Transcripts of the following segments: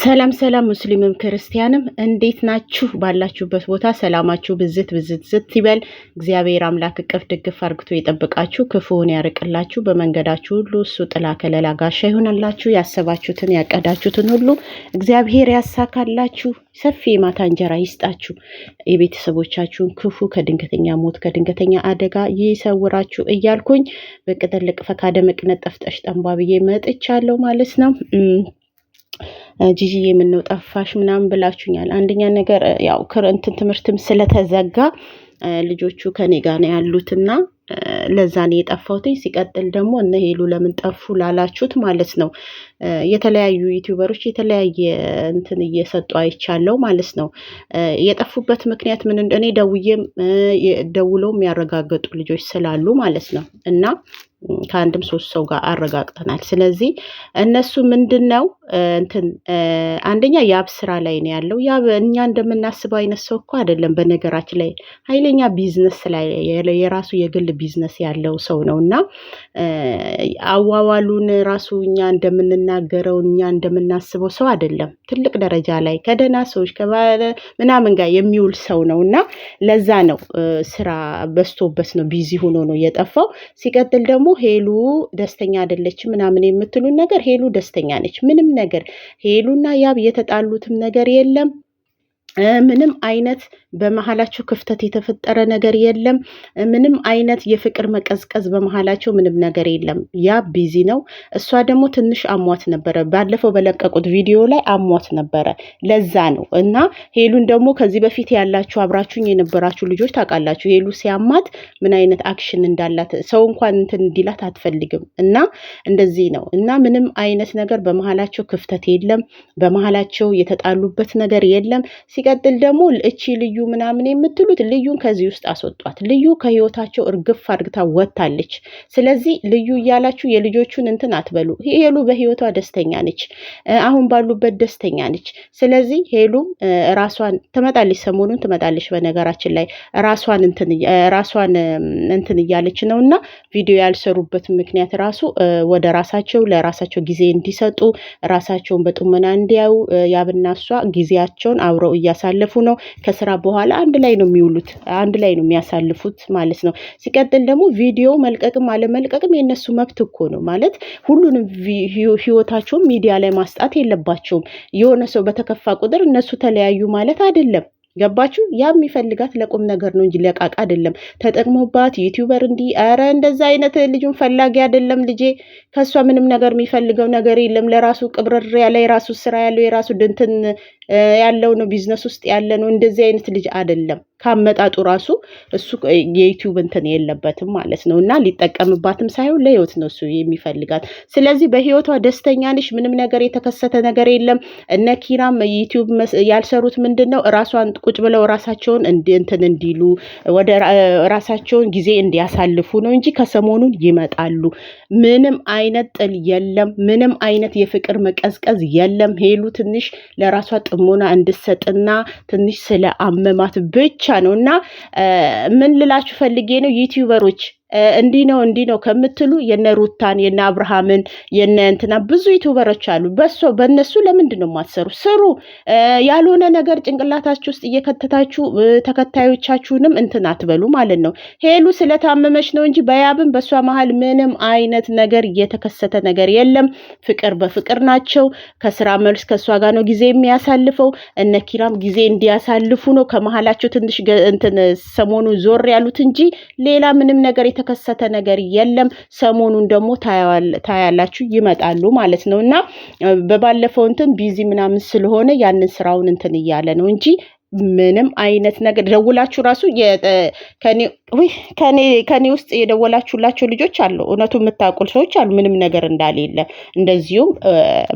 ሰላም ሰላም ሙስሊምም ክርስቲያንም እንዴት ናችሁ? ባላችሁበት ቦታ ሰላማችሁ ብዝት ብዝት ዝት ይበል። እግዚአብሔር አምላክ እቅፍ ድግፍ አርግቶ ይጠብቃችሁ፣ ክፉውን ያርቅላችሁ፣ በመንገዳችሁ ሁሉ እሱ ጥላ ከለላ ጋሻ ይሆንላችሁ፣ ያሰባችሁትን ያቀዳችሁትን ሁሉ እግዚአብሔር ያሳካላችሁ፣ ሰፊ የማታ እንጀራ ይስጣችሁ፣ የቤተሰቦቻችሁን ክፉ ከድንገተኛ ሞት ከድንገተኛ አደጋ ይሰውራችሁ እያልኩኝ በቅጠልቅ ፈካደ መቅነጠፍ ጠሽ ጠንባብዬ መጥቻለሁ ማለት ነው። ጂጂ የምነው ጠፋሽ ምናምን ብላችሁኛል። አንደኛ ነገር ያው እንትን ትምህርትም ስለተዘጋ ልጆቹ ከኔ ጋር ነው ያሉትና ለዛ ነው የጠፋሁት። ሲቀጥል ደግሞ እነ ሄሉ ለምን ጠፉ ላላችሁት ማለት ነው የተለያዩ ዩቲዩበሮች የተለያየ እንትን እየሰጡ አይቻለው ማለት ነው። የጠፉበት ምክንያት ምን እንደኔ ደውለው የሚያረጋግጡ ልጆች ስላሉ ማለት ነው እና ከአንድም ሶስት ሰው ጋር አረጋግጠናል። ስለዚህ እነሱ ምንድነው እንትን አንደኛ ያብ ስራ ላይ ነው ያለው። ያብ እኛ እንደምናስበው አይነት ሰው እኮ አይደለም። በነገራችን ላይ ኃይለኛ ቢዝነስ ላይ የራሱ የግል ቢዝነስ ያለው ሰው ነው እና አዋዋሉን ራሱ እኛ እንደምንናገረው እኛ እንደምናስበው ሰው አይደለም። ትልቅ ደረጃ ላይ ከደህና ሰዎች ምናምን ጋር የሚውል ሰው ነው እና ለዛ ነው ስራ በዝቶበት ነው ቢዚ ሆኖ ነው የጠፋው። ሲቀጥል ደግሞ ሄሉ ደስተኛ አይደለችም ምናምን የምትሉን ነገር ሄሉ ደስተኛ ነች። ምንም ነገር ሄሉና ያብ የተጣሉትም ነገር የለም። ምንም አይነት በመሃላቸው ክፍተት የተፈጠረ ነገር የለም። ምንም አይነት የፍቅር መቀዝቀዝ በመሃላቸው ምንም ነገር የለም። ያ ቢዚ ነው። እሷ ደግሞ ትንሽ አሟት ነበረ። ባለፈው በለቀቁት ቪዲዮ ላይ አሟት ነበረ። ለዛ ነው እና ሄሉን ደግሞ ከዚህ በፊት ያላችሁ አብራችሁኝ የነበራችሁ ልጆች ታውቃላችሁ። ሄሉ ሲያማት ምን አይነት አክሽን እንዳላት ሰው እንኳን እንትን እንዲላት አትፈልግም እና እንደዚህ ነው እና ምንም አይነት ነገር በመሃላቸው ክፍተት የለም። በመሃላቸው የተጣሉበት ነገር የለም። ሲቀጥል ደግሞ እቺ ልዩ ምናምን የምትሉት ልዩን ከዚህ ውስጥ አስወጧት። ልዩ ከህይወታቸው እርግፍ አድርግታ ወጥታለች። ስለዚህ ልዩ እያላችሁ የልጆቹን እንትን አትበሉ። ሄሉ በህይወቷ ደስተኛ ነች። አሁን ባሉበት ደስተኛ ነች። ስለዚህ ሄሉ ራሷን ትመጣለች፣ ሰሞኑን ትመጣለች። በነገራችን ላይ ራሷን እንትን እያለች ነውና ቪዲዮ ያልሰሩበት ምክንያት ራሱ ወደ ለራሳቸው ጊዜ እንዲሰጡ ራሳቸውን በጥሞና እንዲያዩ ያብና እሷ ጊዜያቸውን አብረው እያሳለፉ ነው። ከስራ በኋላ አንድ ላይ ነው የሚውሉት፣ አንድ ላይ ነው የሚያሳልፉት ማለት ነው። ሲቀጥል ደግሞ ቪዲዮ መልቀቅም አለመልቀቅም የነሱ መብት እኮ ነው ማለት ሁሉንም ህይወታቸውን ሚዲያ ላይ ማስጣት የለባቸውም። የሆነ ሰው በተከፋ ቁጥር እነሱ ተለያዩ ማለት አይደለም። ገባችሁ? ያ የሚፈልጋት ለቁም ነገር ነው እንጂ ለቃቃ አይደለም። ተጠቅሞባት ዩቲዩበር ኧረ እንደዛ አይነት ልጁን ፈላጊ አይደለም ልጄ። ከሷ ምንም ነገር የሚፈልገው ነገር የለም። ለራሱ ቅብረር ያለ የራሱ ስራ ያለው የራሱ ድንትን ያለው ነው፣ ቢዝነስ ውስጥ ያለ ነው። እንደዚህ አይነት ልጅ አይደለም። ካመጣጡ ራሱ እሱ የዩቲዩብ እንትን የለበትም ማለት ነው እና ሊጠቀምባትም ሳይሆን ለህይወት ነው እሱ የሚፈልጋት። ስለዚህ በህይወቷ ደስተኛ ነሽ። ምንም ነገር የተከሰተ ነገር የለም። እነ ኪራም ዩቲዩብ ያልሰሩት ምንድነው ራሷን ቁጭ ብለው ራሳቸውን እንትን እንዲሉ ወደ ራሳቸውን ጊዜ እንዲያሳልፉ ነው እንጂ ከሰሞኑን ይመጣሉ። ምንም አይነት ጥል የለም። ምንም አይነት የፍቅር መቀዝቀዝ የለም። ሄሉ ትንሽ ለራሷ ጥሞና እንድሰጥና ትንሽ ስለ አመማት ብቻ ነው እና ምን ልላችሁ ፈልጌ ነው ዩቲዩበሮች እንዲህ ነው ከምትሉ የነ ሩታን የነ አብርሃምን የነ እንትና ብዙ ዩቲዩበሮች አሉ። በእነሱ ለምንድን ነው የማትሰሩ? ስሩ። ያልሆነ ነገር ጭንቅላታችሁ ውስጥ እየከተታችሁ ተከታዮቻችሁንም እንትን አትበሉ ማለት ነው። ሄሉ ስለታመመች ነው እንጂ በያብን በእሷ መሀል ምንም አይነት ነገር እየተከሰተ ነገር የለም። ፍቅር በፍቅር ናቸው። ከስራ መልስ ከእሷ ጋር ነው ጊዜ የሚያሳልፈው። እነ ኪራም ጊዜ እንዲያሳልፉ ነው ከመሀላቸው ትንሽ እንትን ሰሞኑን ዞር ያሉት እንጂ ሌላ ምንም ነገር የተከሰተ ነገር የለም። ሰሞኑን ደግሞ ታያላችሁ ይመጣሉ ማለት ነው እና በባለፈው እንትን ቢዚ ምናምን ስለሆነ ያንን ስራውን እንትን እያለ ነው እንጂ ምንም አይነት ነገር ደውላችሁ ራሱ ከኔ ውስጥ የደወላችሁላቸው ልጆች አሉ። እውነቱ የምታውቁ ሰዎች አሉ። ምንም ነገር እንዳሌለ እንደዚሁም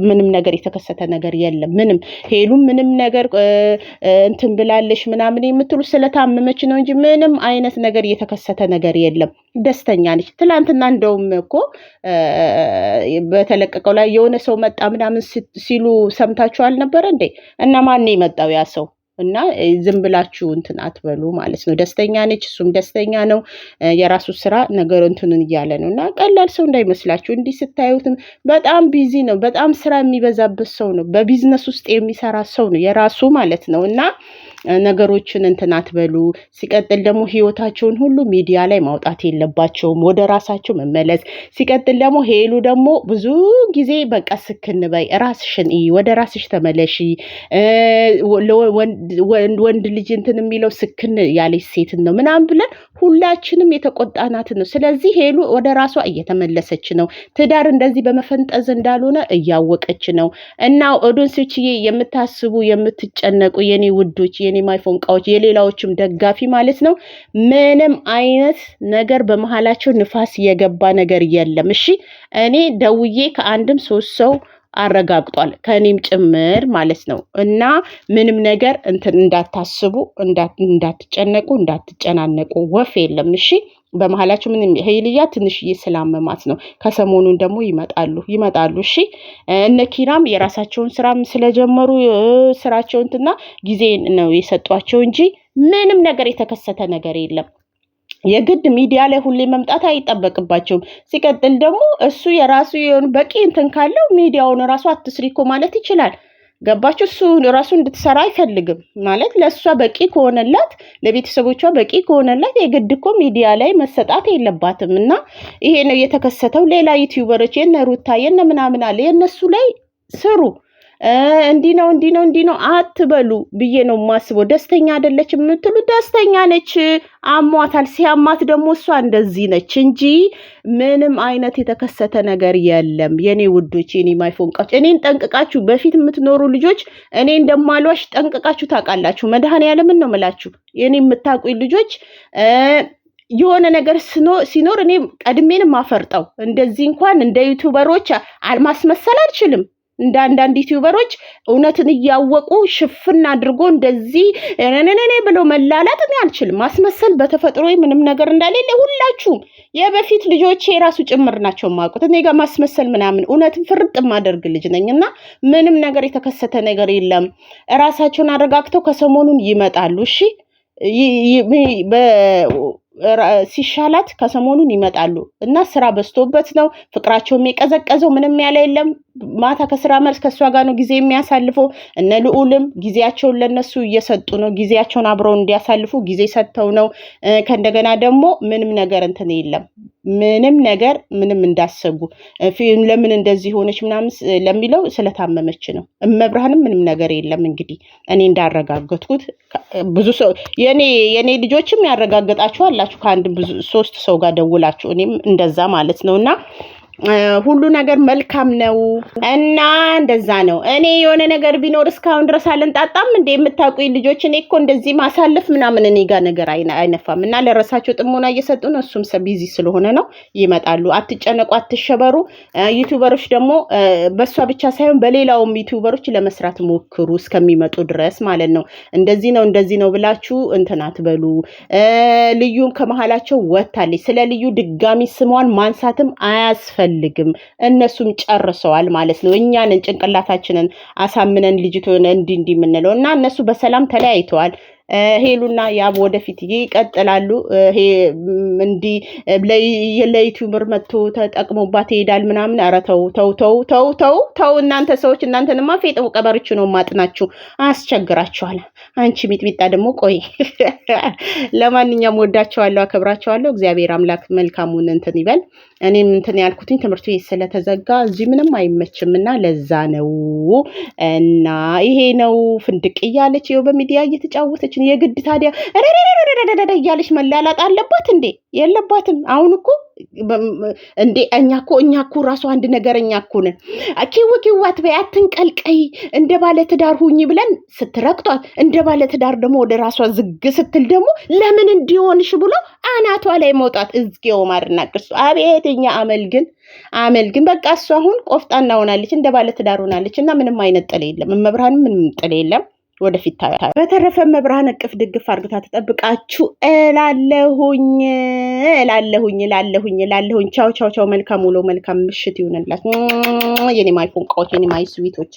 ምንም ነገር የተከሰተ ነገር የለም። ምንም ሄሉም ምንም ነገር እንትን ብላለሽ ምናምን የምትሉ ስለታመመች ነው እንጂ ምንም አይነት ነገር የተከሰተ ነገር የለም። ደስተኛ ነች። ትላንትና እንደውም እኮ በተለቀቀው ላይ የሆነ ሰው መጣ ምናምን ሲሉ ሰምታችሁ አልነበረ እንዴ? እና ማን የመጣው ያ ሰው? እና ዝም ብላችሁ እንትን አትበሉ ማለት ነው። ደስተኛ ነች፣ እሱም ደስተኛ ነው። የራሱ ስራ ነገር እንትንን እያለ ነው እና ቀላል ሰው እንዳይመስላችሁ። እንዲህ ስታዩትም በጣም ቢዚ ነው። በጣም ስራ የሚበዛበት ሰው ነው። በቢዝነስ ውስጥ የሚሰራ ሰው ነው የራሱ ማለት ነው እና ነገሮችን እንትን አትበሉ። ሲቀጥል ደግሞ ህይወታቸውን ሁሉ ሚዲያ ላይ ማውጣት የለባቸውም። ወደ ራሳቸው መመለስ። ሲቀጥል ደግሞ ሄሉ ደግሞ ብዙ ጊዜ በቃ ስክን በይ፣ ራስሽን ወደ ራስሽ ተመለሺ። ወንድ ልጅ እንትን የሚለው ስክን ያለች ሴትን ነው ምናምን ብለን ሁላችንም የተቆጣናትን ነው። ስለዚህ ሄሉ ወደ ራሷ እየተመለሰች ነው። ትዳር እንደዚህ በመፈንጠዝ እንዳልሆነ እያወቀች ነው። እና ኦዲየንሶችዬ የምታስቡ የምትጨነቁ የኔ ውዶች የኔ ማይፎንቃዎች የሌላዎችም ደጋፊ ማለት ነው ምንም አይነት ነገር በመሃላቸው ንፋስ የገባ ነገር የለም። እሺ እኔ ደውዬ ከአንድም 3 ሰው አረጋግጧል ከኔም ጭምር ማለት ነው። እና ምንም ነገር እንትን እንዳታስቡ፣ እንዳትጨነቁ፣ እንዳትጨናነቁ ወፍ የለም። እሺ በመሃላችሁ ምንም ሄልያ ትንሽዬ ስላመማት ነው። ከሰሞኑን ደግሞ ይመጣሉ። እሺ እነ ኪራም የራሳቸውን ስራም ስለጀመሩ ስራቸው እንትና ጊዜ ነው የሰጧቸው እንጂ ምንም ነገር የተከሰተ ነገር የለም። የግድ ሚዲያ ላይ ሁሌ መምጣት አይጠበቅባቸውም። ሲቀጥል ደግሞ እሱ የራሱ የሆነ በቂ እንትን ካለው ሚዲያውን ራሱ አትስሪ እኮ ማለት ይችላል። ገባችሁ? እሱ ራሱ እንድትሰራ አይፈልግም ማለት ለእሷ በቂ ከሆነላት ለቤተሰቦቿ በቂ ከሆነላት የግድ እኮ ሚዲያ ላይ መሰጣት የለባትም። እና ይሄ ነው የተከሰተው። ሌላ ዩቲዩበሮች የነ ሩታ የነ ምናምን አለ የነሱ ላይ ስሩ። እንዲህ ነው አትበሉ ብዬ ነው የማስበው። ደስተኛ አይደለች የምትሉ ደስተኛ ነች። አሟታል። ሲያማት ደግሞ እሷ እንደዚህ ነች እንጂ ምንም አይነት የተከሰተ ነገር የለም። የኔ ውዶች የኔ ማይፎንቃች እኔን ጠንቅቃችሁ በፊት የምትኖሩ ልጆች እኔ እንደማልዋሽ ጠንቅቃችሁ ታውቃላችሁ። መድኃኔዓለምን ነው የምላችሁ። የኔ የምታውቁኝ ልጆች የሆነ ነገር ሲኖር እኔ ቀድሜን ማፈርጠው እንደዚህ እንኳን እንደ ዩቲዩበሮች ማስመሰል አልችልም። እንደ አንዳንድ ዩቲዩበሮች እውነትን እያወቁ ሽፍን አድርጎ እንደዚህ ነነነነ ብሎ መላላት እኔ አልችልም። ማስመሰል በተፈጥሮ ምንም ነገር እንዳሌለ ሁላችሁም የበፊት ልጆቼ የራሱ ጭምር ናቸው ማቁት። እኔ ጋር ማስመሰል ምናምን እውነትን ፍርጥ ማደርግ ልጅ ነኝና ምንም ነገር የተከሰተ ነገር የለም። ራሳቸውን አረጋግተው ከሰሞኑን ይመጣሉ። እሺ ሲሻላት ከሰሞኑን ይመጣሉ እና ስራ በዝቶበት ነው ፍቅራቸው የቀዘቀዘው። ምንም ያለ የለም። ማታ ከስራ መልስ ከሷ ጋር ነው ጊዜ የሚያሳልፈው። እነ ልዑልም ጊዜያቸውን ለነሱ እየሰጡ ነው። ጊዜያቸውን አብረው እንዲያሳልፉ ጊዜ ሰጥተው ነው። ከእንደገና ደግሞ ምንም ነገር እንትን የለም። ምንም እንዳሰቡ ለምን እንደዚህ ሆነች ምናምን ለሚለው ስለታመመች ነው። እመብርሃንም ምንም ነገር የለም። እንግዲህ እኔ እንዳረጋገጥኩት ብዙ ሰው የኔ ልጆችም ያረጋግጣችሁ አላችሁ ከአንድ ብዙ 3 ሰው ጋር ደውላችሁ እኔም እንደዛ ማለት ነውና ሁሉ ነገር መልካም ነው እና እንደዛ ነው። እኔ የሆነ ነገር ቢኖር እስካሁን ድረስ አልንጣጣም እንደ የምታውቁኝ ልጆች እኔ እኮ እንደዚህ ማሳለፍ ምናምን እኔ ጋር ነገር አይነፋም እና ለራሳቸው ጥሞና እየሰጡ ነው። እሱም ቢዚ ስለሆነ ነው። ይመጣሉ። አትጨነቁ፣ አትሸበሩ። ዩቲዩበሮች ደግሞ በሷ ብቻ ሳይሆን በሌላውም ዩቲዩበሮች ለመስራት ሞክሩ እስከሚመጡ ድረስ ማለት ነው። እንደዚህ ነው ብላችሁ እንትን አትበሉ። ልዩም ከመሃላቸው ወጣለች። ስለ ልዩ ድጋሚ ስሟን ማንሳትም አያስፈልግም። እነሱም ጨርሰዋል ማለት ነው። እኛንን ጭንቅላታችንን አሳምነን ልጅቶን እንዲህ የምንለው እና እነሱ በሰላም ተለያይተዋል። ሄሉና ያብ ወደፊት ይቀጥላሉ። እንዲህ ለዩቲዩበር መጥቶ ተጠቅሞባት ይሄዳል ምናምን። ኧረ ተው እናንተ ሰዎች፣ እናንተንማ ፌጠው ቀበርች ነው ማጥናችሁ። አስቸግራችኋል። አንቺ ሚጥሚጣ ደግሞ ቆይ። ለማንኛውም ወዳቸዋለሁ፣ አከብራቸዋለሁ። እግዚአብሔር አምላክ መልካሙን እንትን ይበል። እኔም እንትን ያልኩትኝ ትምህርት ቤት ስለተዘጋ እዚህ ምንም አይመችምና ለዛ ነው። እና ይሄ ነው ፍንድቅ እያለች ይኸው በሚዲያ እየተጫወተች ነው። የግድ ታዲያ እያለች መላላጥ አለባት እንዴ? የለባትም። አሁን እኮ እንዴ እኛ እኮ ራሱ አንድ ነገረኛ እኮ ነን። ኪዋት በይ አትንቀልቀይ እንደ ባለ ትዳር ሁኚ ብለን ስትረቅጧት፣ እንደ ባለ ትዳር ደግሞ ወደ ራሷ ዝግ ስትል ደግሞ ለምን እንዲሆንሽ ብሎ አናቷ ላይ መውጣት እዝጌው ማርና ቅርሱ። አቤት እኛ አመል ግን በቃ እሱ አሁን ቆፍጣና ሆናለች፣ እንደ ባለ ትዳር ሆናለች እና ምንም አይነት ጥል የለም። መብርሃንም ምንም ጥል የለም። ወደፊት ታዩ። በተረፈ መብርሃን እቅፍ ድግፍ አርግታ ተጠብቃችሁ እላለሁኝ። ቻው። መልካም ውሎ፣ መልካም ምሽት ይሁንላችሁ። የኔ ማይፎን ቃዎች፣ የኔ ማይ ስዊቶች